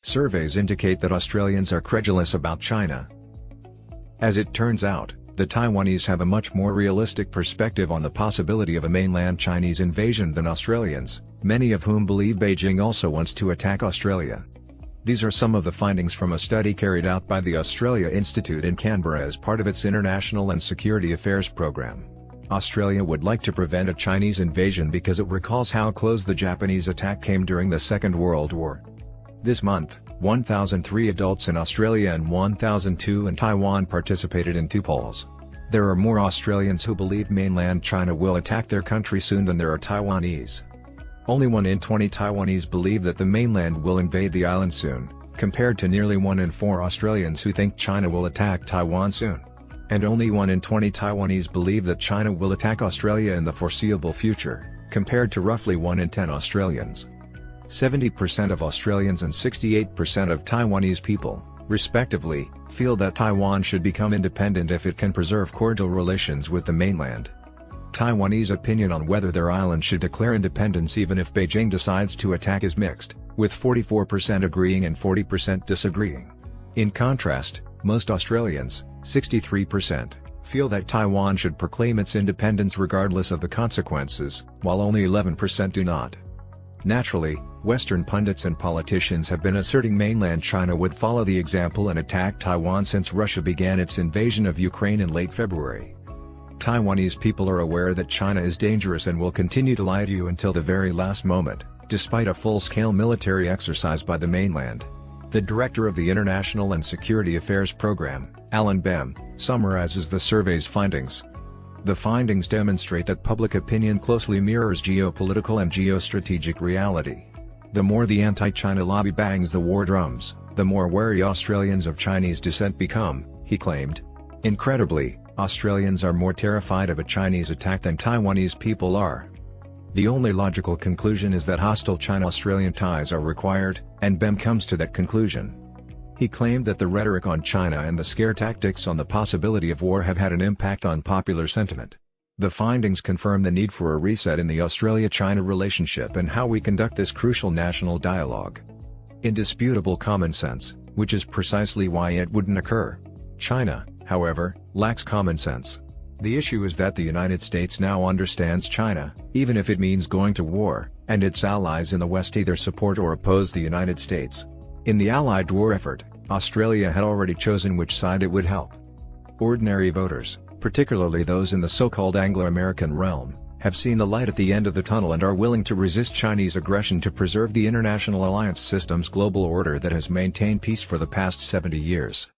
Surveys indicate that Australians are credulous about China. As it turns out, the Taiwanese have a much more realistic perspective on the possibility of a mainland Chinese invasion than Australians, many of whom believe Beijing also wants to attack Australia. These are some of the findings from a study carried out by the Australia Institute in Canberra as part of its International and Security Affairs program. Australia would like to prevent a Chinese invasion because it recalls how close the Japanese attack came during the Second World War. This month, 1,003 adults in Australia and 1,002 in Taiwan participated in 2 polls. There are more Australians who believe mainland China will attack their country soon than there are Taiwanese. Only 1 in 20 Taiwanese believe that the mainland will invade the island soon, compared to nearly 1 in 4 Australians who think China will attack Taiwan soon. And only 1 in 20 Taiwanese believe that China will attack Australia in the foreseeable future, compared to roughly 1 in 10 Australians. 70% of Australians and 68% of Taiwanese people, respectively, feel that Taiwan should become independent if it can preserve cordial relations with the mainland. Taiwanese opinion on whether their island should declare independence even if Beijing decides to attack is mixed, with 44% agreeing and 40% disagreeing. In contrast, most Australians, 63%, feel that Taiwan should proclaim its independence regardless of the consequences, while only 11% do not. Naturally, Western pundits and politicians have been asserting mainland China would follow the example and attack Taiwan since Russia began its invasion of Ukraine in late February. Taiwanese people are aware that China is dangerous and will continue to lie to you until the very last moment, despite a full-scale military exercise by the mainland. The director of the International and Security Affairs Program, Alan Bem, summarizes the survey's findings. The findings demonstrate that public opinion closely mirrors geopolitical and geostrategic reality. The more the anti-China lobby bangs the war drums, the more wary Australians of Chinese descent become, he claimed. Incredibly, Australians are more terrified of a Chinese attack than Taiwanese people are. The only logical conclusion is that hostile China-Australian ties are required, and Bem comes to that conclusion. He claimed that the rhetoric on China and the scare tactics on the possibility of war have had an impact on popular sentiment. The findings confirm the need for a reset in the Australia-China relationship and how we conduct this crucial national dialogue. Indisputable common sense, which is precisely why it wouldn't occur. China, however, lacks common sense. The issue is that the United States now understands China, even if it means going to war, and its allies in the West either support or oppose the United States. In the Allied war effort, Australia had already chosen which side it would help. Ordinary voters, particularly those in the so-called Anglo-American realm, have seen the light at the end of the tunnel and are willing to resist Chinese aggression to preserve the international alliance system's global order that has maintained peace for the past 70 years.